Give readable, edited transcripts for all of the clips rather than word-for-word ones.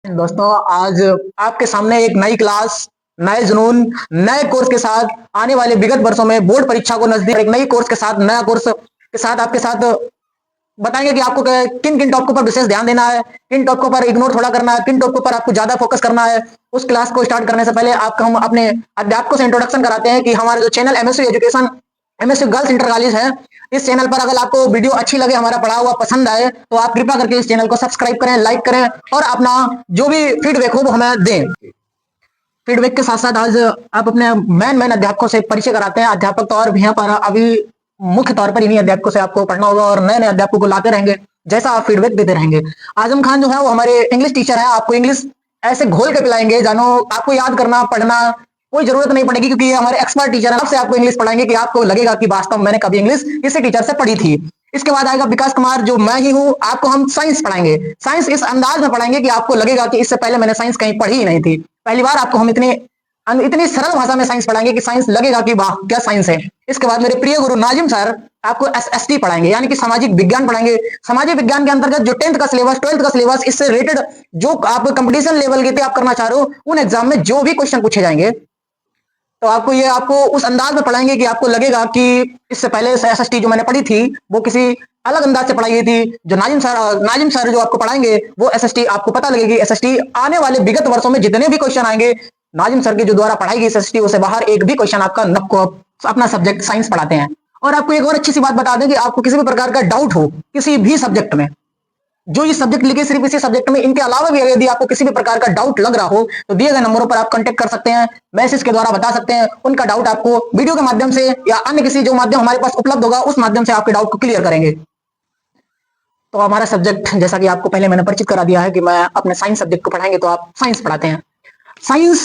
दोस्तों, आज आपके सामने एक नई क्लास, नए जुनून, नए कोर्स के साथ आने वाले विगत वर्षों में बोर्ड परीक्षा को नजदीक एक नई कोर्स के साथ नया कोर्स के साथ आपके साथ बताएंगे कि आपको किन किन टॉपिकों पर विशेष ध्यान देना है, किन टॉपिकों पर इग्नोर थोड़ा करना है, किन टॉपिकों पर आपको ज्यादा फोकस करना है। उस क्लास को स्टार्ट करने से पहले आपको हम अपने अध्यापकों से इंट्रोडक्शन कराते हैं कि हमारा जो channel MSc education, MSc girls inter college है, इस चैनल पर अगर आपको वीडियो अच्छी लगे, हमारा पढ़ा हुआ पसंद आए, तो आप कृपया करके इस चैनल को सब्सक्राइब करें, लाइक करें और अपना जो भी फीडबैक हो वो हमें दें। फीडबैक के साथ साथ आज आप अपने मेन अध्यापकों से परिचय कराते हैं। अध्यापक तो और भी हैं, पर अभी मुख्य तौर पर इन्हीं अध्यापकों से आपको पढ़ना होगा और नए नए अध्यापकों को लाते रहेंगे जैसा आप फीडबैक देते रहेंगे। आजम खान जो है वो हमारे इंग्लिश टीचर है। आपको इंग्लिश ऐसे घोल के पिलाएंगे जानो, आपको याद करना पढ़ना कोई जरूरत नहीं पड़ेगी, क्योंकि ये हमारे एक्सपर्ट टीचर है। आपसे आपको इंग्लिश पढ़ाएंगे कि आपको लगेगा कि वास्तव में मैंने कभी इंग्लिश किसी टीचर से पढ़ी थी। इसके बाद आएगा विकास कुमार, जो मैं ही हूँ। आपको हम साइंस पढ़ाएंगे, साइंस इस अंदाज में पढ़ाएंगे कि आपको लगेगा कि इससे पहले मैंने साइंस कहीं पढ़ी ही नहीं थी। पहली बार आपको हम इतनी सरल भाषा में साइंस पढ़ाएंगे कि साइंस लगेगा कि वाह क्या साइंस है। इसके बाद मेरे प्रिय गुरु नाजिम सर आपको एसएसटी पढ़ाएंगे, यानी कि सामाजिक विज्ञान पढ़ाएंगे। सामाजिक विज्ञान के अंतर्गत जो 10th का सिलेबस, 12th का सिलेबस, इससे रिलेटेड जो आप कंपटीशन लेवल के आप करना चाह रहे हो, उन एग्जाम में जो भी क्वेश्चन पूछे जाएंगे, तो आपको उस अंदाज में पढ़ाएंगे कि आपको लगेगा कि इससे पहले एसएसटी जो मैंने पढ़ी थी वो किसी अलग अंदाज से पढ़ाई गई थी। जो नाजिम सर जो आपको पढ़ाएंगे वो एसएसटी आपको पता लगेगी। एसएसटी आने वाले विगत वर्षों में जितने भी क्वेश्चन आएंगे नाजिम सर के जो द्वारा पढ़ाई गई एसएसटी, उसे बाहर एक भी क्वेश्चन आपका अपना सब्जेक्ट साइंस पढ़ाते हैं। और आपको एक और अच्छी सी बात बता दें कि आपको किसी भी प्रकार का डाउट हो किसी भी सब्जेक्ट में, जो ये सब्जेक्ट लिखे सिर्फ इसी सब्जेक्ट में, इनके अलावा भी यदि आपको किसी भी प्रकार का डाउट लग रहा हो तो दिए गए नंबरों पर आप कांटेक्ट कर सकते हैं, मैसेज के द्वारा बता सकते हैं। उनका डाउट आपको वीडियो के माध्यम से या अन्य किसी जो माध्यम हमारे पास उपलब्ध होगा उस माध्यम से आपके डाउट को क्लियर करेंगे। तो हमारा सब्जेक्ट, जैसा कि आपको पहले मैंने परिचित करा दिया है कि मैं अपने साइंस सब्जेक्ट को पढ़ाएंगे, तो आप साइंस पढ़ाते हैं। साइंस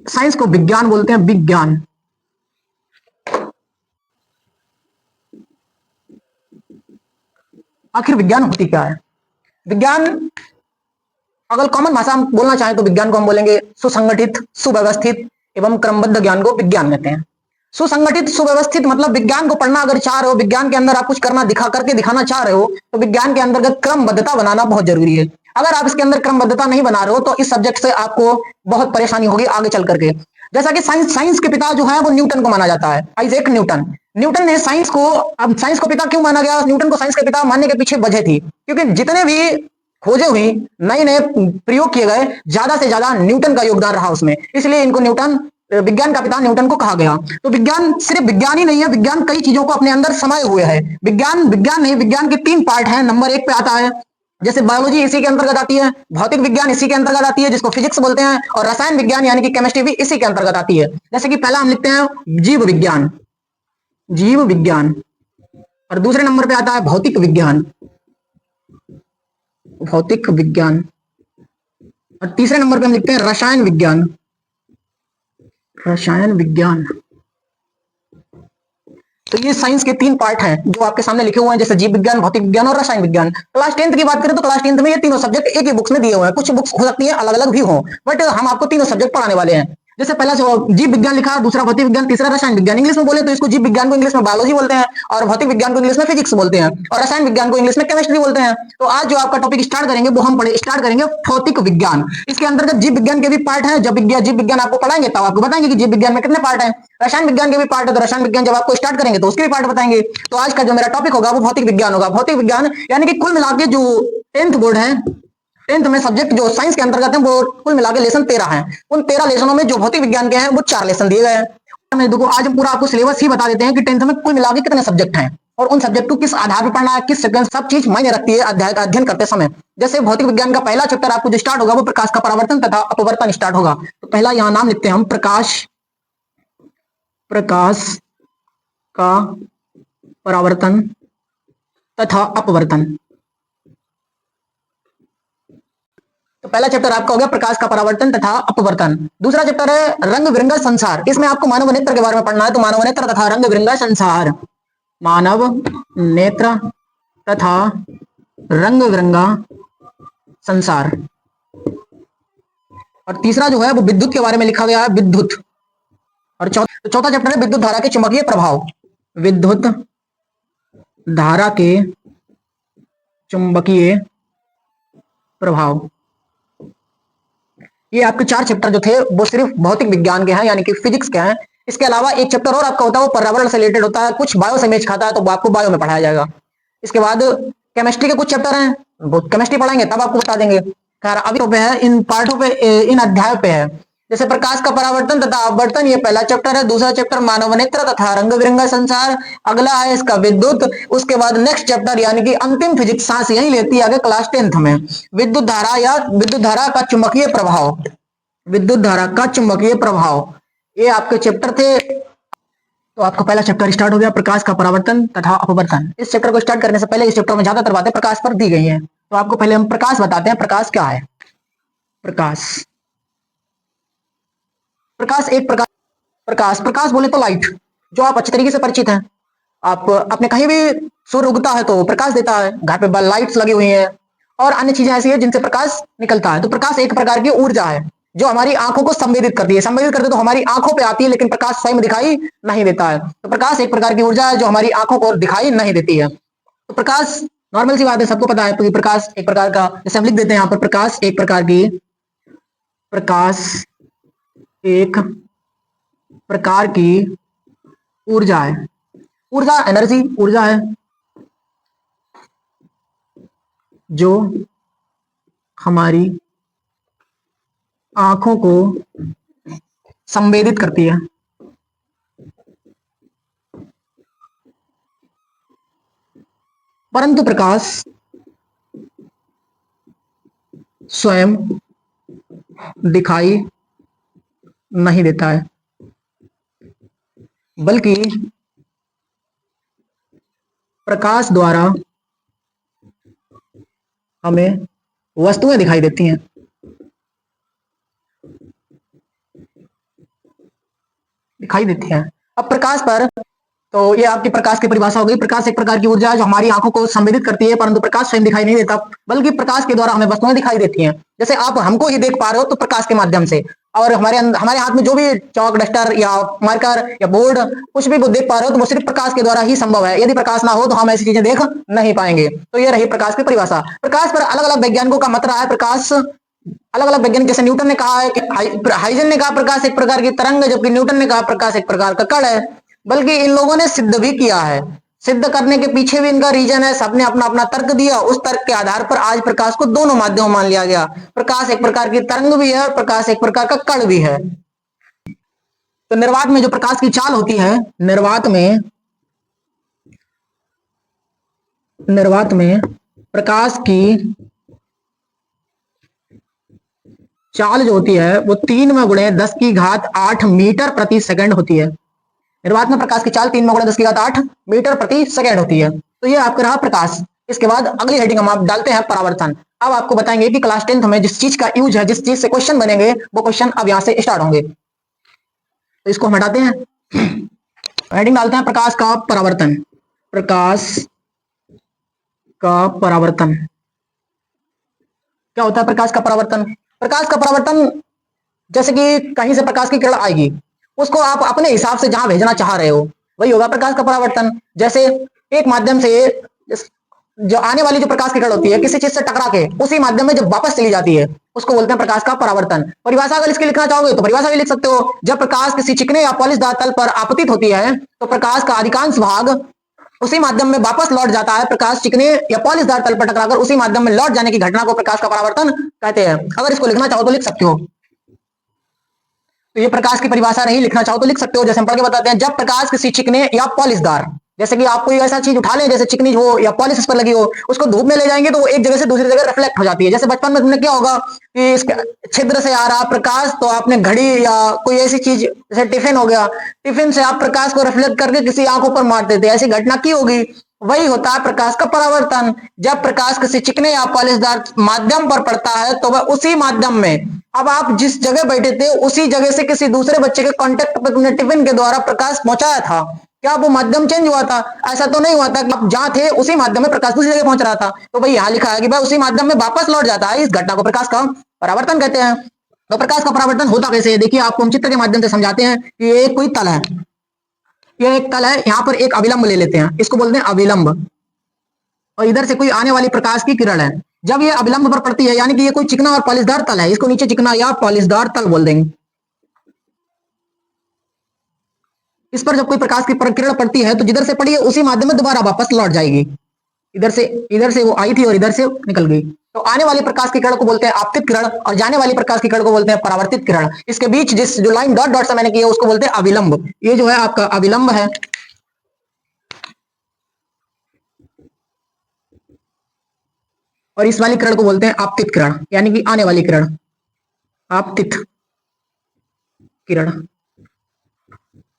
साइंस को विज्ञान बोलते हैं, विज्ञान। आखिर विज्ञान होती क्या है? विज्ञान, अगर कॉमन भाषा हम बोलना चाहें तो विज्ञान को हम बोलेंगे सुसंगठित, सुव्यवस्थित एवं क्रमबद्ध ज्ञान को विज्ञान कहते हैं। सुसंगठित, सुव्यवस्थित मतलब विज्ञान को पढ़ना अगर चाह रहे हो, विज्ञान के अंदर आप कुछ करके दिखाना चाह रहे हो, तो विज्ञान के अंतर्गत क्रमबद्धता बनाना बहुत जरूरी है। अगर आप इसके अंदर क्रमबद्धता नहीं बना रहे हो तो इस सब्जेक्ट से आपको बहुत परेशानी होगी आगे चल करके। जैसा कि साइंस के पिता जो है वो न्यूटन को माना जाता है, आइजैक न्यूटन। न्यूटन ने साइंस को, अब साइंस को पिता क्यों माना गया, न्यूटन को साइंस के पिता मानने के पीछे वजह थी, क्योंकि जितने भी खोजे हुई, नए नए प्रयोग किए गए, ज्यादा से ज्यादा न्यूटन का योगदान रहा उसमें, इसलिए इनको न्यूटन, विज्ञान का पिता न्यूटन को कहा गया। तो विज्ञान सिर्फ विज्ञान ही नहीं है, विज्ञान कई चीजों को अपने अंदर समाये हुए है। विज्ञान विज्ञान नहीं, विज्ञान के 3 पार्ट हैं। नंबर 1 पे आता है, जैसे बायोलॉजी इसी के अंतर्गत आती है, भौतिक विज्ञान इसी के अंतर्गत आती है जिसको फिजिक्स बोलते हैं, और रसायन विज्ञान यानी कि केमिस्ट्री भी इसी के अंतर्गत आती है। जैसे कि पहला हम लिखते हैं जीव विज्ञान, जीव विज्ञान, और दूसरे नंबर पे आता है भौतिक विज्ञान, भौतिक विज्ञान, और तीसरे नंबर पे हम लिखते हैं रसायन विज्ञान, रसायन विज्ञान। तो ये साइंस के 3 पार्ट हैं जो आपके सामने लिखे हुए हैं, जैसे जीव विज्ञान, भौतिक विज्ञान और रसायन विज्ञान। क्लास 10th की बात करें तो क्लास 10th में ये तीनों सब्जेक्ट एक ही बुक्स में दिए हुए हैं। कुछ बुक्स हो सकती है अलग अलग भी हो, बट हम आपको तीनों सब्जेक्ट पढ़ाने वाले हैं। जैसे पहला जीव विज्ञान लिखा, दूसरा भौतिक विज्ञान, तीसरा रसायन विज्ञान। इंग्लिश में बोले तो इसको जीव विज्ञान को इंग्लिश में बायोलॉजी बोलते हैं, और भौतिक विज्ञान को इंग्लिश में फिजिक्स बोलते हैं, और रसायन विज्ञान को इंग्लिश में केमिस्ट्री बोलते हैं। तो आज जो आपका टॉपिक स्टार्ट करेंगे वो हम स्टार्ट करेंगे भौतिक विज्ञान। इसके अंतर्गत जीव विज्ञान के भी पार्ट है। जब जीव विज्ञान आपको पढ़ाएंगे तब आपको बताएंगे कि जीव विज्ञान में कितने पार्ट है। रसायन विज्ञान के भी पार्ट है, तो रसायन विज्ञान जब आपको स्टार्ट करेंगे तो उसके भी पार्ट बताएंगे। तो आज का जो मेरा टॉपिक होगा वो भौतिक विज्ञान होगा। भौतिक विज्ञान यानी कि कुल मिला के जो 10th बोर्ड है, 10th में सब्जेक्ट जो साइंस के अंतर्गत है वो कुल मिला के लेसन 13 है। उन 13 लेसनों में जो भौतिक विज्ञान के हैं वो 4 लेसन दिए गए हैं। देखो आज हम पूरा आपको सिलेबस ही बता देते हैं कि 10th में कुल मिला के कितने सब्जेक्ट हैं और उन सब्जेक्ट को किस आधार पर पढ़ना है, किस सेकंड, सब चीज मायने रखती है अध्ययन करते समय। जैसे भौतिक विज्ञान का पहला चैप्टर आपको जो स्टार्ट होगा वो प्रकाश का परावर्तन तथा अपवर्तन स्टार्ट होगा। तो पहला यहाँ नाम लिखते हैं हम, प्रकाश, प्रकाश का परावर्तन तथा अपवर्तन। तो पहला चैप्टर आपका हो गया प्रकाश का परावर्तन तथा अपवर्तन। दूसरा चैप्टर है रंग बिरंगा संसार। इसमें आपको मानव नेत्र के बारे में पढ़ना है। तो मानव नेत्र तथा रंग बिरंगा संसार, मानव नेत्र तथा रंग बिरंगा संसार। और तीसरा जो है वो विद्युत के बारे में लिखा गया है, विद्युत। और चौथा चैप्टर है विद्युत धारा के चुंबकीय प्रभाव, विद्युत धारा के चुंबकीय प्रभाव। ये आपके 4 चैप्टर जो थे वो सिर्फ भौतिक विज्ञान के हैं, यानी कि फिजिक्स के हैं। इसके अलावा एक चैप्टर और आपका होता है, वो पर्यावरण से रिलेटेड होता है, कुछ बायो से मैच खाता है, तो वो आपको बायो में पढ़ाया जाएगा। इसके बाद केमिस्ट्री के कुछ चैप्टर हैं, वो केमिस्ट्री पढ़ाएंगे तब आपको बता देंगे। खैर अभी पे है, इन पार्टों पे, इन अध्यायों पे है। जैसे प्रकाश का परावर्तन तथा अपवर्तन, ये पहला चैप्टर है। दूसरा चैप्टर मानव नेत्र तथा रंग बिरंगा संसार, अगला है इसका विद्युत। उसके बाद नेक्स्ट चैप्टर यानी कि अंतिम फिजिक्स सांस यही लेती है आगे क्लास 10th में, विद्युत धारा या विद्युत धारा का चुंबकीय प्रभाव। विद्युत धारा का चुंबकीय प्रभाव, ये आपके चैप्टर थे। तो आपका पहला चैप्टर स्टार्ट हो गया, प्रकाश का परावर्तन तथा अपवर्तन। इस चैप्टर को स्टार्ट करने से पहले इस चैप्टर में ज्यादातर बातें प्रकाश पर दी गई हैं, तो आपको पहले हम प्रकाश बताते हैं। प्रकाश क्या है? प्रकाश, प्रकाश एक प्रकार, प्रकाश बोले तो लाइट, जो आप अच्छे तरीके से परिचित हैं। आप अपने कहीं भी सूर्य उगता है तो प्रकाश देता है, घर पे लाइट्स लगी हुई हैं और अन्य चीजें ऐसी है जिनसे प्रकाश निकलता है। तो प्रकाश एक प्रकार की ऊर्जा है जो हमारी आंखों को संवेदित करती है। संवेदित करती है तो हमारी आंखों पे आती है, लेकिन प्रकाश स्वयं दिखाई नहीं देता है। तो प्रकाश एक प्रकार की ऊर्जा है जो हमारी आंखों को दिखाई नहीं देती है। तो प्रकाश नॉर्मल सी बात है, सबको पता है। तो प्रकाश एक प्रकार का, जैसे हम लिख देते हैं यहाँ पर, प्रकाश एक प्रकार की, प्रकाश एक प्रकार की ऊर्जा है। ऊर्जा एनर्जी, ऊर्जा है जो हमारी आंखों को संवेदित करती है। परंतु प्रकाश स्वयं दिखाई नहीं देता है, बल्कि प्रकाश द्वारा हमें वस्तुएं दिखाई देती हैं। अब प्रकाश पर, तो ये आपकी प्रकाश की परिभाषा हो गई। प्रकाश एक प्रकार की ऊर्जा है जो हमारी आंखों को संवेदित करती है, परंतु प्रकाश स्वयं दिखाई नहीं देता, बल्कि प्रकाश के द्वारा हमें वस्तुएं दिखाई देती हैं। जैसे आप हमको ही देख पा रहे हो तो प्रकाश के माध्यम से, और हमारे हाथ में जो भी चौक, डस्टर या मार्कर या बोर्ड कुछ भी वो देख पा रहे हो तो वो सिर्फ प्रकाश के द्वारा ही संभव है। यदि प्रकाश ना हो तो हम ऐसी चीजें देख नहीं पाएंगे। तो ये रही प्रकाश की परिभाषा। प्रकाश पर अलग अलग वैज्ञानिकों का मत रहा है। प्रकाश अलग अलग वैज्ञानिक, जैसे न्यूटन ने कहा है कि, हाइजन ने कहा प्रकाश एक प्रकार की तरंग है, जबकि न्यूटन ने कहा प्रकाश एक प्रकार का कण है। बल्कि इन लोगों ने सिद्ध भी किया है। सिद्ध करने के पीछे भी इनका रीजन है, सबने अपना अपना तर्क दिया। उस तर्क के आधार पर आज प्रकाश को दोनों माध्यम मान लिया गया। प्रकाश एक प्रकार की तरंग भी है और प्रकाश एक प्रकार का कण भी है। तो निर्वात में जो प्रकाश की चाल होती है, निर्वात में प्रकाश की चाल जो होती है वो 3 में गुणे 10⁸ मीटर प्रति सेकंड होती है। निर्वात में प्रकाश की चाल 3 में गुणे 10⁸ मीटर प्रति सेकंड होती है। तो ये आपका रहा प्रकाश। इसके बाद अगली हेडिंग हम आप डालते हैं परावर्तन। अब आपको बताएंगे कि क्लास 10th में जिस चीज का यूज है, जिस चीज से क्वेश्चन बनेंगे, वो क्वेश्चन अब यहां से स्टार्ट होंगे। तो इसको हम हटाते हैं, हेडिंग डालते हैं प्रकाश का परावर्तन। प्रकाश का परावर्तन क्या होता है? प्रकाश का परावर्तन, प्रकाश का परावर्तन जैसे कि कहीं से प्रकाश की किरण आएगी, उसको आप अपने हिसाब से जहां भेजना चाह रहे हो वही होगा प्रकाश का परावर्तन। जैसे एक माध्यम से जो आने वाली जो प्रकाश की किरण होती है किसी चीज से टकरा के उसी माध्यम में जब वापस चली जाती है उसको बोलते हैं प्रकाश का परावर्तन। परिभाषा अगर इसकी लिखना चाहोगे तो परिभाषा भी लिख सकते हो। जब प्रकाश किसी चिकने या पॉलिशदार तल पर आपतित होती है तो प्रकाश का अधिकांश भाग उसी माध्यम में वापस लौट जाता है। प्रकाश चिकने या पॉलिशदार तल पर टकराकर उसी माध्यम में लौट जाने की घटना को प्रकाश का परावर्तन कहते हैं। अगर इसको लिखना चाहो तो लिख सकते हो। तो ये प्रकाश की परिभाषा रही, लिखना चाहो तो लिख सकते हो। जैसे हम पढ़ के बताते हैं, जब प्रकाश किसी चिकने या पॉलिशदार, जैसे कि आप कोई ऐसा चीज उठा लें जैसे चिकनी हो या पॉलिश इस पर लगी हो, उसको धूप में ले जाएंगे तो वो एक जगह से दूसरी जगह रिफ्लेक्ट हो जाती है। जैसे बचपन में तुमने क्या होगा कि इसके छिद्र से आ रहा प्रकाश, तो आपने घड़ी या कोई ऐसी चीज जैसे टिफिन हो गया, टिफिन से आप प्रकाश को रिफ्लेक्ट करके किसी आंखों पर मारते थे, ऐसी घटना की होगी। वही होता है प्रकाश का परावर्तन। जब प्रकाश किसी चिकने या पॉलिशदार माध्यम पर पड़ता है तो वह उसी माध्यम में, अब आप जिस जगह बैठे थे उसी जगह से किसी दूसरे बच्चे के कांटेक्ट पर तुमने टिफिन के द्वारा प्रकाश पहुंचाया था, क्या वो माध्यम चेंज हुआ था? ऐसा तो नहीं हुआ था कि आप जहां थे उसी माध्यम में प्रकाश दूसरी जगह पहुंच रहा था। तो भाई यहां लिखा है कि भाई उसी माध्यम में वापस लौट जाता है। इस घटना को प्रकाश का परावर्तन कहते हैं। तो प्रकाश का परावर्तन होता कैसे है? देखिए, आपको हम चित्र के माध्यम से समझाते हैं कि ये कोई तल है, ये एक तल है, यहाँ पर एक अभिलंब ले लेते हैं, इसको बोलते हैं अभिलंब, और इधर से कोई आने वाली प्रकाश की किरण है। जब ये अविलंब पर पड़ती है, यानी कि ये कोई चिकना और पॉलिशदार तल है, इसको नीचे चिकना या पॉलिशदार तल बोल देंगे। इस पर जब कोई प्रकाश की किरण पड़ती है तो जिधर से पड़ी है उसी माध्यम में दोबारा वापस लौट जाएगी। इधर से वो आई थी और इधर से निकल गई। तो आने वाली प्रकाश की किरण को बोलते हैं आपतित किरण और जाने वाली प्रकाश की किरण को बोलते हैं परावर्तित किरण। इसके बीच जिस जो लाइन डॉट डॉट से मैंने की है उसको बोलते हैं अविलंब। ये जो है आपका अविलंब है। और इस वाली किरण को बोलते हैं आपतित किरण, यानी कि आने वाली किरण, आपतित किरण।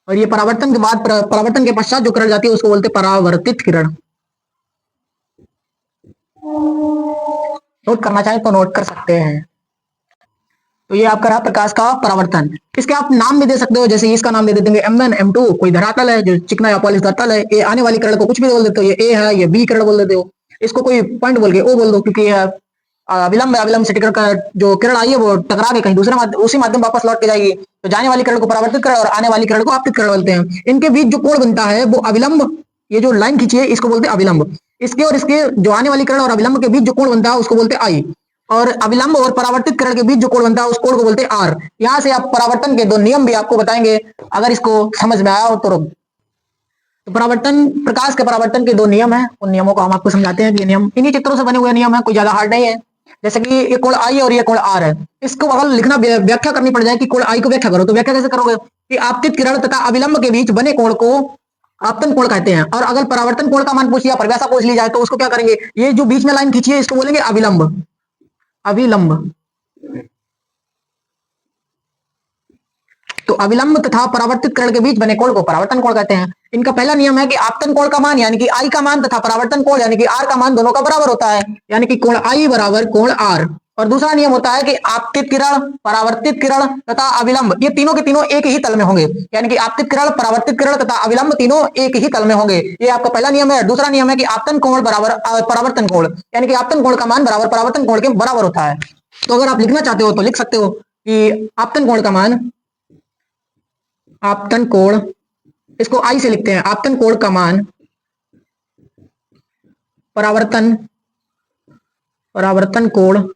और ये परावर्तन के बाद, परावर्तन के पश्चात जो किरण जाती है उसको बोलते हैं परावर्तित किरण। नोट करना चाहे तो नोट कर सकते हैं। तो ये आपका रहा प्रकाश का परावर्तन। इसके आप नाम भी दे सकते हो, जैसे इसका नाम दे देंगे M1 M2, कोई धरातल है जो चिकना या पॉलिश धरातल है। ये आने वाली किरण को कुछ भी बोल देते हो, ये A है, ये B किरण बोल देते हो। इसको कोई पॉइंट बोल के O बोल दो, क्योंकि अविलंब है, अविलंब से टिकट का जो किरण आई है वो टकरा के कहीं दूसरे उसी माध्यम वापस लौट के जाएगी। तो जाने वाली किरण को परावर्तित किरण और आने वाली किरण को आपतित किरण बोलते हैं। इनके बीच जो कोण बनता है वो अविलंब, ये जो लाइन खींची है इसको बोलते हैं अविलंब। इसके और इसके जो आने वाली किरण और अविलंब के बीच जो कोण बनता है उसको बोलते हैं आई। और अविलंब और परावर्तित किरण के बीच जो कोण बनता है उस कोण को बोलते हैं आर। यहां से आप परावर्तन के दो नियम भी आपको बताएंगे, अगर इसको समझ में आया हो तो। परावर्तन, प्रकाश के परावर्तन के दो नियम हैं, उन नियमों को हम आपको समझाते हैं। ये नियम इन्हीं चित्रों से बने हुए नियम है, कोई ज्यादा हार्ड नहीं है। जैसे कि ये कोण आई और ये कोण आर है, इसको अगर लिखना व्याख्या करनी पड़ जाए कि कोण आई को व्याख्या करो, तो व्याख्या कैसे करोगे कि आपतित किरण तथा अविलंब के बीच बने कोण को आपतन कोण कहते हैं। और अगर परावर्तन कोण का मान पूछ लिया, परिभाषा पूछ ली जाए, तो उसको क्या करेंगे, ये जो बीच में लाइन खींची है इसको बोलेंगे अविलंब। अविलंब। तो अविलंब तथा परावर्तित किरण के बीच बने कोण को परावर्तन कोण कहते हैं। इनका पहला नियम है कि आपतन कोण का मान यानी कि आई का मान तथा परावर्तन कोण यानी कि आर का मान दोनों का बराबर होता है, यानी कि कोण आई बराबर कोण आर। और दूसरा नियम होता है कि आपतित किरण, परावर्तित किरण तथा अविलंब, ये तीनों के तीनों एक ही तल में होंगे, यानी कि आपतित किरण, परावर्तित किरण तथा अविलंब तीनों एक ही तल में होंगे। ये आपका पहला नियम है। दूसरा नियम है कि आपतन कोण बराबर परावर्तन कोण, यानी कि आपतन कोण का मान बराबर परावर्तन कोण के बराबर होता है। तो अगर आप लिखना चाहते हो तो लिख सकते हो कि आपतन कोण का मान, आपतन कोण, इसको आई से लिखते हैं, आपतन कोण का मान परावर्तन कोण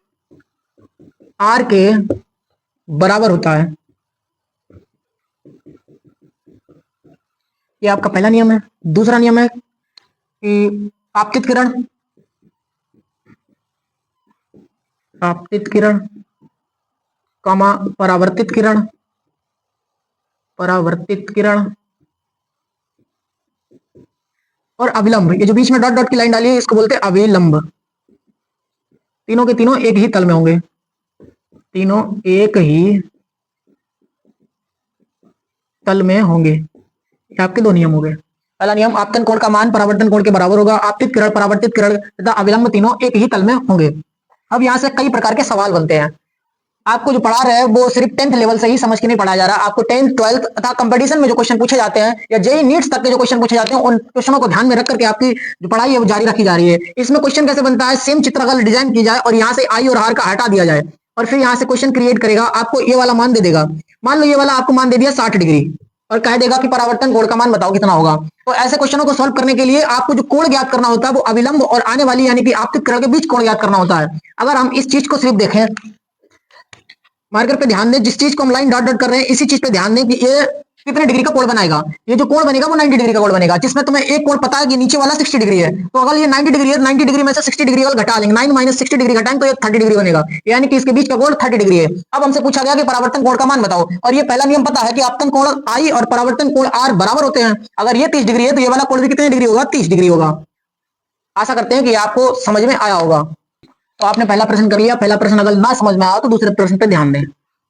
आर के बराबर होता है। ये आपका पहला नियम है। दूसरा नियम है कि आपतित किरण, परावर्तित किरण, और अविलंब, ये जो बीच में डॉट डॉट की लाइन डाली है इसको बोलते हैं अविलंब। तीनों के तीनों एक ही तल में होंगे, तीनों एक ही तल में होंगे। ये आपके दो नियम हो गए। पहला नियम, आपतन कोण का मान परावर्तन कोण के बराबर होगा। आपतित किरण, परावर्तित किरण तथा अविलंब तीनों एक ही तल में होंगे। अब यहाँ से कई प्रकार के सवाल बनते हैं। आपको जो पढ़ा रहे हैं वो सिर्फ 10th लेवल से ही समझ के नहीं पढ़ाया जा रहा। आपको 10th 12th तथा कंपटीशन में जो क्वेश्चन पूछे जाते हैं या जेईई नीट्स तक के जो क्वेश्चन पूछे जाते हैं, उन क्वेश्चनों को ध्यान में रख करके आपकी जो पढ़ाई है वो जारी रखी जा रही है। इसमें क्वेश्चन कैसे बनता है, सेम चित्र अगर डिजाइन की जाए और यहाँ से आई और आर का हटा दिया जाए और फिर यहाँ से क्वेश्चन क्रिएट करेगा, आपको ये वाला मान दे देगा। मान लो ये वाला आपको मान दे दिया 60 डिग्री और कह देगा कि परावर्तन कोण का मान बताओ कितना होगा। तो ऐसे क्वेश्चनों को सॉल्व करने के लिए आपको जो कोण ज्ञात करना होता है वो अविलंब और आने वाली यानी कि आपतित किरण के बीच कोण ज्ञात करना होता है। अगर हम इस चीज को सिर्फ देखें, मार्कर पे ध्यान दें, जिस चीज को हम लाइन डॉट डॉट कर रहे हैं इसी चीज पे ध्यान दें कि ये कितने डिग्री का कोण बनाएगा। ये जो कोण बनेगा वो 90 डिग्री का कोण बनेगा, जिसमें तुम्हें एक कोण पता है कि नीचे वाला 60 डिग्री है। तो अगर ये 90 डिग्री है, 90 डिग्री में से 60 डिग्री वाला घटा लेंगे, 9 माइनस 60 डिग्री घटाएंगे तो ये 30 डिग्री बनेगा, यानी कि इसके बीच का कोण 30 डिग्री है। अब हमसे पूछा गया कि परावर्तन कोण का मान बताओ, और ये पहला नियम पता है कि आपतन कोण आई और परावर्तन कोण आर बराबर होते हैं। अगर ये 30 डिग्री है तो ये वाला कोण भी कितने डिग्री होगा, 30 डिग्री होगा। आशा करते हैं कि आपको समझ में आया होगा। तो आपने पहला प्रश्न कर लिया। पहला प्रश्न अगर ना समझ में आया तो दूसरे प्रश्न पे ध्यान दें।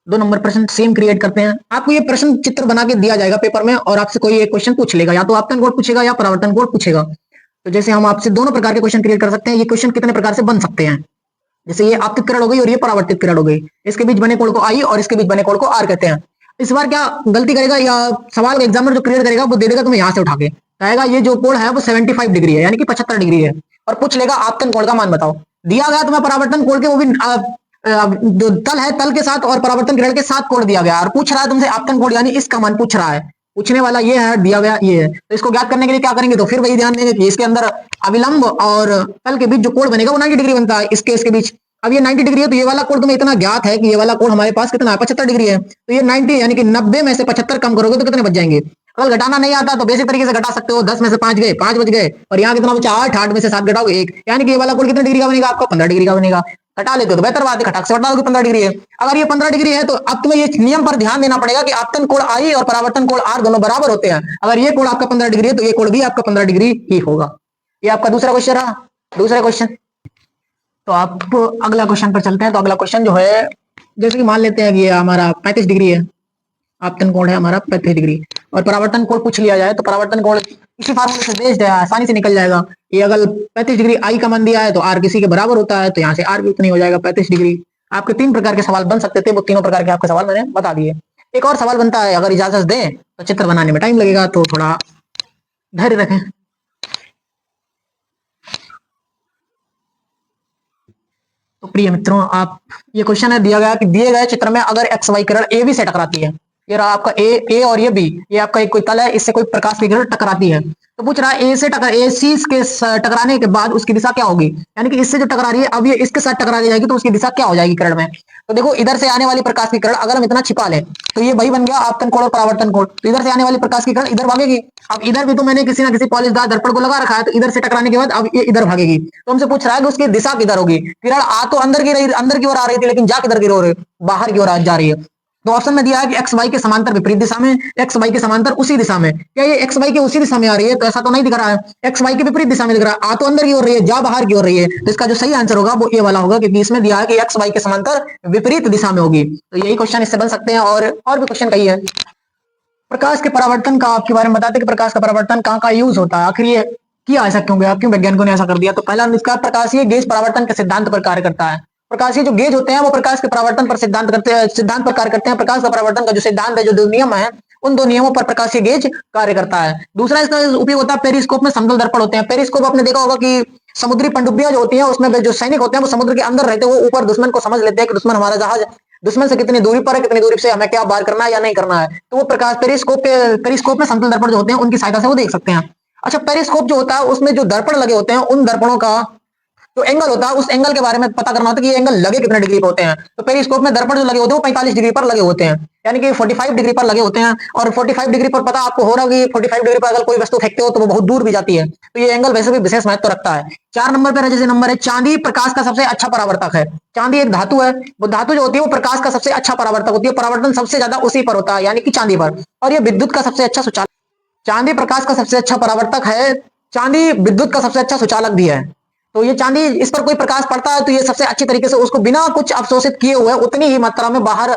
2 नंबर प्रश्न सेम क्रिएट करते हैं। आपको ये प्रश्न चित्र बना के दिया जाएगा पेपर में और आपसे कोई एक क्वेश्चन पूछ लेगा, या तो आपतन कोण पूछेगा या परावर्तन कोण पूछेगा। तो जैसे हम आपसे दोनों प्रकार के क्वेश्चन क्रिएट कर सकते हैं। ये क्वेश्चन कितने प्रकार से बन सकते हैं, जैसे ये आपतित किरण हो गई और ये परावर्तित किरण हो गई, इसके बीच बने कोण को आई और इसके बीच बने कोण को आर कहते हैं। इस बार क्या गलती करेगा या सवाल एग्जामिनर जो क्रिएट करेगा वो दे देगा तुम्हें यहाँ से उठा के, कहेगा ये जो कोण है वो 75 डिग्री है, यानी कि 75 डिग्री है, और पूछ लेगा आपतन कोण का मान बताओ। दिया गया तुम्हें परावर्तन कोण के, वो भी जो तल है तल के साथ और परावर्तन किरण के साथ कोण दिया गया, और पूछ रहा है तुमसे आपतन कोण यानी इसका मान पूछ रहा है। पूछने वाला ये है, दिया गया ये है। तो इसको ज्ञात करने के लिए क्या करेंगे, तो फिर वही ध्यान देंगे कि इसके अंदर अविलंब और तल के बीच जो कोण बनेगा वो 90 डिग्री बनता है इसके बीच। अब ये 90 डिग्री है तो ये वाला कोण तुम्हें इतना ज्ञात है कि ये वाला कोण हमारे पास कितना है, 75 डिग्री है। तो ये 90 यानी कि 90 में से 75 कम करोगे तो कितने बच जाएंगे। अगर घटाना नहीं आता तो बेसिक तरीके से घटा सकते हो, 10 में से 5 गए, 5 बच गए, और यहाँ कितना बचा 8, 8 में से 7 घटाओगे 1, यानी कि ये वाला कोण कितने डिग्री का बनेगा आपका, 15 डिग्री का बनेगा। घटा लेते हो तो बेहतर बात है, खटाक से घटा दोगे 15 डिग्री है। अगर ये 15 डिग्री है तो अब तुम्हें ये नियम पर ध्यान देना पड़ेगा कि आपतन कोण आई और परावर्तन कोण आर दोनों बराबर होते हैं। अगर ये कोण आपका 15 डिग्री है तो ये कोण भी आपका 15 डिग्री ही होगा। ये आपका दूसरा क्वेश्चन रहा। दूसरा क्वेश्चन, तो आप अगला क्वेश्चन पर चलते हैं। तो अगला क्वेश्चन जो है, जैसे कि मान लेते हैं कि ये हमारा 35 डिग्री है, आपतन कोण है हमारा 35 डिग्री, और परावर्तन कोण पूछ लिया जाए तो परावर्तन कोण इसी फार्मूले से बेस्ड है, आसानी से निकल जाएगा। ये अगर 35 डिग्री आई का मान दिया है तो आर किसी के बराबर होता है, तो यहाँ से आर भी उतनी हो जाएगा 35 डिग्री। आपके 3 प्रकार के सवाल बन सकते थे, वो तीनों प्रकार के आपके सवाल मैंने बता दिए। एक और सवाल बनता है, अगर इजाजत दें तो चित्र बनाने में टाइम लगेगा, तो थोड़ा धैर्य रखें। तो प्रिय मित्रों, आप ये क्वेश्चन है, दिया गया कि दिए गए चित्र में अगर एक्स वाई किरण ए बी से टकराती है, ये रहा आपका ए और ये बी, ये आपका एक कोई तल है, इससे कोई प्रकाश की किरण टकराती है। तो पूछ रहा है ए सी के टकराने के बाद उसकी दिशा क्या होगी, यानी कि इससे जो टकरा रही है अब ये इसके साथ टकरा जाएगी तो उसकी दिशा क्या हो जाएगी किरण में। तो देखो, इधर से आने वाली प्रकाश की किरण अगर हम इतना छिपा लें तो ये वही बन गया आपतन कोण और परावर्तन कोण। तो इधर से आने वाली प्रकाश की किरण इधर भागेगी। अब इधर भी तो मैंने किसी ना किसी पॉलिशदार दर्पण को लगा रखा है, तो इधर से टकराने के बाद अब ये इधर भागेगी। तो हमसे पूछ रहा है कि उसकी दिशा किधर होगी। किरण आ तो अंदर की रही, अंदर की ओर आ रही थी, लेकिन जा किधर की ओर, बाहर की ओर जा रही है। तो ऑप्शन में दिया है कि एक्स वाई के समांतर विपरीत दिशा में, एक्स वाई के समांतर उसी दिशा में। क्या ये एक्स वाई के उसी दिशा में आ रही है, तो ऐसा तो नहीं दिख रहा है। एक्स वाई के विपरीत दिशा में दिख रहा है, आ तो अंदर की ओर रही है, जा बाहर की ओर रही है। तो इसका जो सही आंसर होगा वो ये वाला होगा, क्योंकि इसमें दिया है कि एक्स वाई के समांतर विपरीत दिशा में होगी। तो यही क्वेश्चन इससे बन सकते हैं, और भी क्वेश्चन कही है। प्रकाश के परावर्तन का आपके बारे में बताते कि प्रकाश का परावर्तन कहाँ कहाँ यूज होता है, आखिर ये किया ऐसा क्यों गया, क्यों वैज्ञानिकों ने ऐसा कर दिया। तो पहला इसका प्रकाशीय गेज परावर्तन के सिद्धांत पर कार्य करता है। प्रकाशीय जो गेज होते हैं वो प्रकाश के परावर्तन पर सिद्धांत पर कार्य करते हैं। प्रकाश का परावर्तन का जो सिद्धांत है, जो 2 नियम है, उन 2 नियमों पर प्रकाशीय गेज कार्य करता है। दूसरा इसका उपयोग होता है पेरिस्कोप में समतल दर्पण होते हैं। पेरिस्कोप आपने देखा होगा कि समुद्री पनडुब्बियां जो होती हैं उसमें जो सैनिक होते हैं वो समुद्र के अंदर रहते हैं, वो ऊपर दुश्मन को समझ लेते हैं कि दुश्मन हमारा जहाज दुश्मन से कितनी दूरी पर है, कितनी दूरी से हमें क्या वार करना है या नहीं करना है। तो वो प्रकाश पेरिस्कोप में समतल दर्पण जो होते हैं उनकी सहायता से वो देख सकते हैं। अच्छा, पेरिस्कोप जो होता है उसमें जो दर्पण लगे होते हैं, उन दर्पणों का जो एंगल होता है, उस एंगल के बारे में पता करना होता है कि ये एंगल लगे कितने डिग्री पर होते हैं। तो पेरिस्कोप में दर्पण जो लगे होते हैं वो 45 डिग्री पर लगे होते हैं, यानी कि 45 डिग्री पर लगे होते हैं। और 45 डिग्री पर पता आपको हो रहा है कि 45 डिग्री पर अगर कोई वस्तु फेंकते हो तो वो बहुत दूर भी जाती है। तो ये एंगल वैसे भी विशेष महत्व रखता है। 4 नंबर पर जैसे नंबर है, चांदी प्रकाश का सबसे अच्छा परावर्तक है। चांदी एक धातु है, वो धातु जो होती है वो प्रकाश का सबसे अच्छा परावर्तक होती है, परावर्तन सबसे ज्यादा उसी पर होता है, यानी कि चांदी पर। और ये विद्युत का सबसे अच्छा सुचालक, चांदी प्रकाश का सबसे अच्छा परावर्तक है, चांदी विद्युत का सबसे अच्छा सुचालक भी है। तो ये चांदी, इस पर कोई प्रकाश पड़ता है तो ये सबसे अच्छी तरीके से उसको बिना कुछ अवशोषित किए हुए उतनी ही मात्रा में बाहर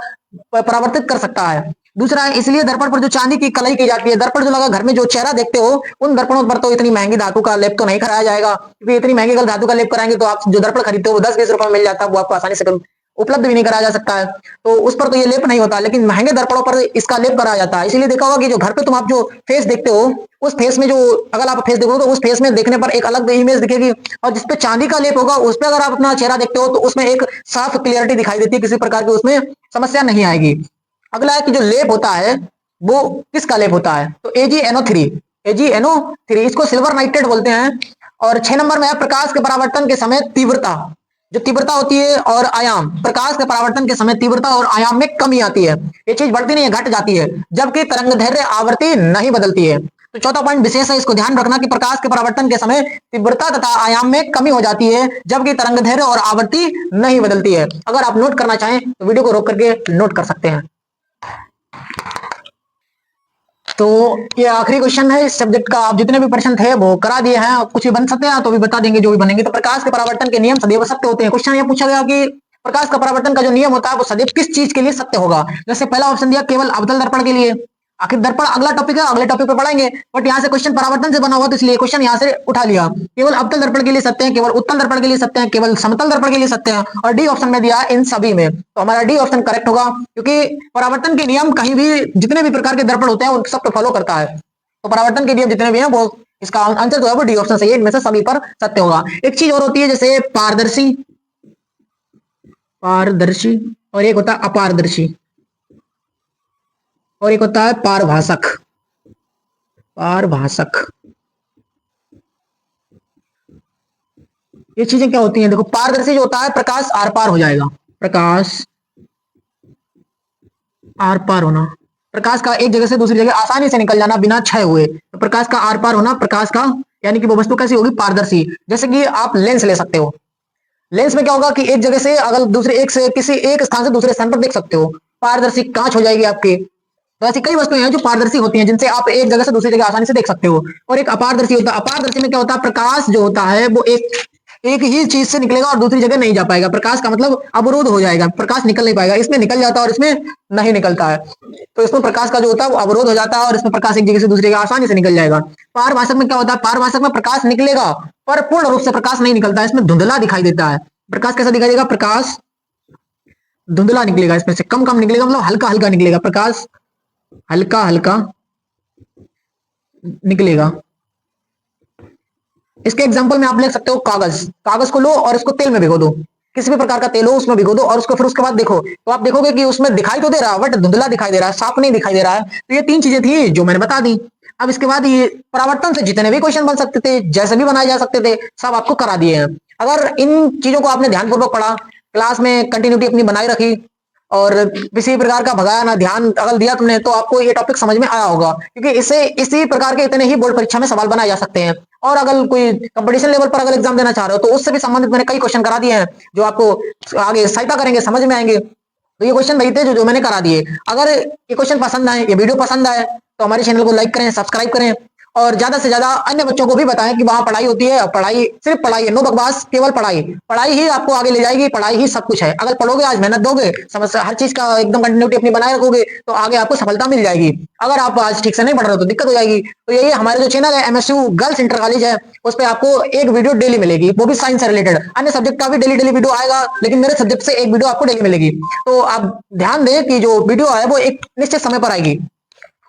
परावर्तित कर सकता है। दूसरा है, इसलिए दर्पण पर जो चांदी की कलाई की जाती है, दर्पण जो लगा घर में जो चेहरा देखते हो, उन दर्पणों पर तो इतनी महंगी धातु का लेप तो नहीं कराया जाएगा, क्योंकि इतनी महंगी अगर धातु का लेप कराएंगे तो आप जो दर्पण खरीदते हो वो 10-20 रुपए में मिल जाता है, वो आपको आसानी से उपलब्ध भी नहीं कराया जा सकता है। तो उस पर तो ये लेप नहीं होता, लेकिन महंगे दर्पणों पर इसका लेप कराया जाता है। इसीलिए देखा होगा कि जो घर पे तुम आप जो फेस देखते हो, उस फेस में जो अगर आप फेस देखोगे तो उस फेस में देखने पर एक अलग इमेज दिखेगी, और जिसपे चांदी का लेप होगा उस पर अगर आप अपना चेहरा देखते हो तो उसमें एक साफ क्लियरिटी दिखाई देती है, किसी प्रकार की उसमें समस्या नहीं आएगी। अगला है कि जो लेप होता है वो किसका लेप होता है, तो AgNO3, AgNO3, इसको सिल्वर नाइट्रेट बोलते हैं। और 6 नंबर में है, प्रकाश के परावर्तन के समय तीव्रता, जो तीव्रता होती है और आयाम, प्रकाश के परावर्तन के समय तीव्रता और आयाम में कमी आती है, ये चीज बढ़ती नहीं है, घट जाती है, जबकि तरंगदैर्घ्य आवृत्ति नहीं बदलती है। तो चौथा पॉइंट विशेष है, इसको ध्यान रखना कि प्रकाश के परावर्तन के समय तीव्रता तथा आयाम में कमी हो जाती है, जबकि तरंगदैर्घ्य और आवृत्ति नहीं बदलती है। अगर आप नोट करना चाहें तो वीडियो को रोक करके नोट कर सकते हैं। तो ये आखिरी क्वेश्चन है इस सब्जेक्ट का। आप जितने भी प्रश्न थे वो करा दिए हैं, कुछ भी बन सकते हैं तो भी बता देंगे जो भी बनेंगे। तो प्रकाश के परावर्तन के नियम सदैव सत्य होते हैं। क्वेश्चन ये पूछा गया कि प्रकाश का परावर्तन का जो नियम होता है वो सदैव किस चीज के लिए सत्य होगा। जैसे पहला ऑप्शन दिया केवल अवतल दर्पण के लिए, आखिर दर्पण अगला टॉपिक है, अगले टॉपिक पे पढ़ाएंगे, बट यहाँ से क्वेश्चन परावर्तन से बना हुआ तो इसलिए क्वेश्चन यहाँ से उठा लिया। केवल अवतल दर्पण के लिए सत्य है, केवल उत्तल दर्पण के लिए सत्य है, केवल समतल दर्पण के लिए सत्य है, और डी ऑप्शन में दिया इन सभी में। तो हमारा डी ऑप्शन करेक्ट होगा, क्योंकि परावर्तन के नियम कहीं भी जितने भी प्रकार के दर्पण होते हैं उन सब पे फॉलो करता है। तो परावर्तन के नियम जितने भी हैं वो, इसका आंसर जो है वो डी ऑप्शन सही है, इनमें से सभी पर सत्य होगा। एक चीज और होती है जैसे पारदर्शी, पारदर्शी, और एक होता है अपारदर्शी, और एक होता है पारभाषक। पारभाषक, ये चीजें क्या होती हैं? देखो, पारदर्शी जो होता है, प्रकाश आर पार हो जाएगा, प्रकाश आर पार होना, प्रकाश का एक जगह से दूसरी जगह आसानी से निकल जाना बिना क्षय हुए, तो प्रकाश का आर पार होना, प्रकाश का यानी कि वो वस्तु कैसी होगी? पारदर्शी। जैसे कि आप लेंस ले सकते हो, लेंस में क्या होगा कि एक जगह से अगर दूसरे एक से किसी एक स्थान से दूसरे स्थान पर देख सकते हो, पारदर्शी कांच हो जाएगी आपकी। तो ऐसी कई वस्तुएं हैं जो पारदर्शी होती हैं, जिनसे आप एक जगह से दूसरी जगह आसानी से देख सकते हो। और एक अपारदर्शी होता है, अपारदर्शी में क्या होता है? प्रकाश जो होता है वो एक ही चीज से निकलेगा और दूसरी जगह नहीं जा पाएगा, प्रकाश का मतलब अवरोध हो जाएगा, प्रकाश निकल नहीं पाएगा, इसमें निकल जाता है और इसमें नहीं निकलता है। तो इसमें प्रकाश का जो होता है वो अवरोध हो जाता है और इसमें प्रकाश एक जगह से दूसरी जगह आसानी से निकल जाएगा। पारभाषक में क्या होता है? पारभाषक में प्रकाश निकलेगा पर पूर्ण रूप से प्रकाश नहीं निकलता है, इसमें धुंधला दिखाई देता है। प्रकाश कैसा दिखाई देगा? प्रकाश धुंधला निकलेगा, इसमें से कम कम निकलेगा, मतलब हल्का हल्का निकलेगा, प्रकाश हल्का हल्का निकलेगा। इसके एग्जांपल में आप लिख सकते हो कागज, कागज को लो और इसको तेल में भिगो दो, किसी भी प्रकार का तेल हो उसमें भिगो दो और उसको फिर उसके बाद देखो, तो आप देखोगे कि उसमें दिखाई तो दे रहा है बट धुंधला दिखाई दे रहा है, साफ नहीं दिखाई दे रहा है। तो ये तीन चीजें थी जो मैंने बता दी। अब इसके बाद ये परावर्तन से जितने भी क्वेश्चन बन सकते थे, जैसे भी बनाए जा सकते थे, सब आपको करा दिए हैं। अगर इन चीजों को आपने ध्यानपूर्वक पढ़ा, क्लास में कंटिन्यूटी अपनी बनाए रखी और किसी प्रकार का भगाया ना, ध्यान अगर दिया तुमने, तो आपको ये टॉपिक समझ में आया होगा, क्योंकि इससे इसी प्रकार के इतने ही बोर्ड परीक्षा में सवाल बनाए जा सकते हैं। और अगर कोई कंपटीशन लेवल पर अगर एग्जाम देना चाह रहे हो तो उससे भी संबंधित मैंने कई क्वेश्चन करा दिए हैं जो आपको आगे सहायता करेंगे, समझ में आएंगे। तो ये क्वेश्चन वही थे जो मैंने करा दिए। अगर ये क्वेश्चन पसंद आए, ये वीडियो पसंद आए, तो हमारे चैनल को लाइक करें, सब्सक्राइब करें और ज्यादा से ज्यादा अन्य बच्चों को भी बताएं कि वहां पढ़ाई होती है। पढ़ाई सिर्फ पढ़ाई है, नो बकवास, केवल पढ़ाई, पढ़ाई ही आपको आगे ले जाएगी, पढ़ाई ही सब कुछ है। अगर पढ़ोगे, आज मेहनत दोगे, समझ हर चीज का एकदम कंटिन्यूटी अपनी बनाए रखोगे, तो आगे आपको सफलता मिल जाएगी। अगर आप आज ठीक से नहीं पढ़ रहे हो तो दिक्कत हो जाएगी। तो यही हमारे जो चैनल है एमएसयू गर्ल्स इंटर कॉलेज है, उस पर आपको एक वीडियो डेली मिलेगी, वो भी साइंस से रिलेटेड। अन्य सब्जेक्ट का भी डेली डेली वीडियो आएगा, लेकिन मेरे सब्जेक्ट से एक वीडियो आपको डेली मिलेगी। तो आप ध्यान दें कि जो वीडियो है वो एक निश्चित समय पर आएगी।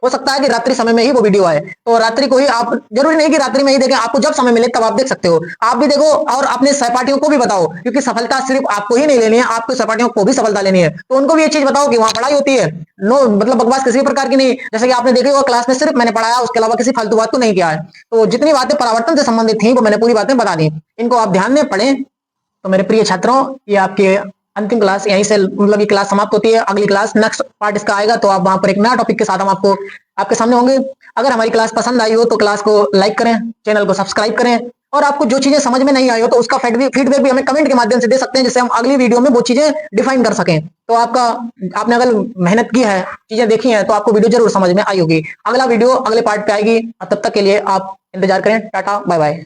हो सकता है कि रात्रि समय में ही वो वीडियो आए, तो रात्रि को ही आप, जरूरी नहीं कि रात्रि में ही देखें, आपको जब समय मिले तब आप देख सकते हो। आप भी देखो और अपने सहपाठियों को भी बताओ, क्योंकि सफलता सिर्फ आपको ही नहीं लेनी है, आपके सहपाठियों को भी सफलता लेनी है। तो उनको भी ये चीज बताओ कि वहां पढ़ाई होती है, नो मतलब बकवास किसी भी प्रकार की नहीं। जैसे कि आपने देखा होगा क्लास में सिर्फ मैंने पढ़ाया, उसके अलावा किसी फालतू बात को नहीं किया है। तो जितनी बातें परावर्तन से संबंधित थी वो मैंने पूरी बातें बता दी, इनको आप ध्यान में पढ़ें। तो मेरे प्रिय छात्रों, ये आपके अंतिम क्लास यहीं से मतलब ये क्लास समाप्त होती है। अगली क्लास नेक्स्ट पार्ट इसका आएगा, तो आप वहां पर एक नया टॉपिक के साथ हम आपको आपके सामने होंगे। अगर हमारी क्लास पसंद आई हो तो क्लास को लाइक करें, चैनल को सब्सक्राइब करें, और आपको जो चीजें समझ में नहीं आई हो तो उसका फीडबैक भी हमें कमेंट के माध्यम से दे सकते हैं, जिससे हम अगली वीडियो में वो चीजें डिफाइन कर सकें। तो आपने अगर मेहनत की है, चीजें देखी हैं, तो आपको वीडियो जरूर समझ में आई होगी। अगला वीडियो अगले पार्ट पे आएगी, तब तक के लिए आप इंतजार करें। टाटा बाय बाय।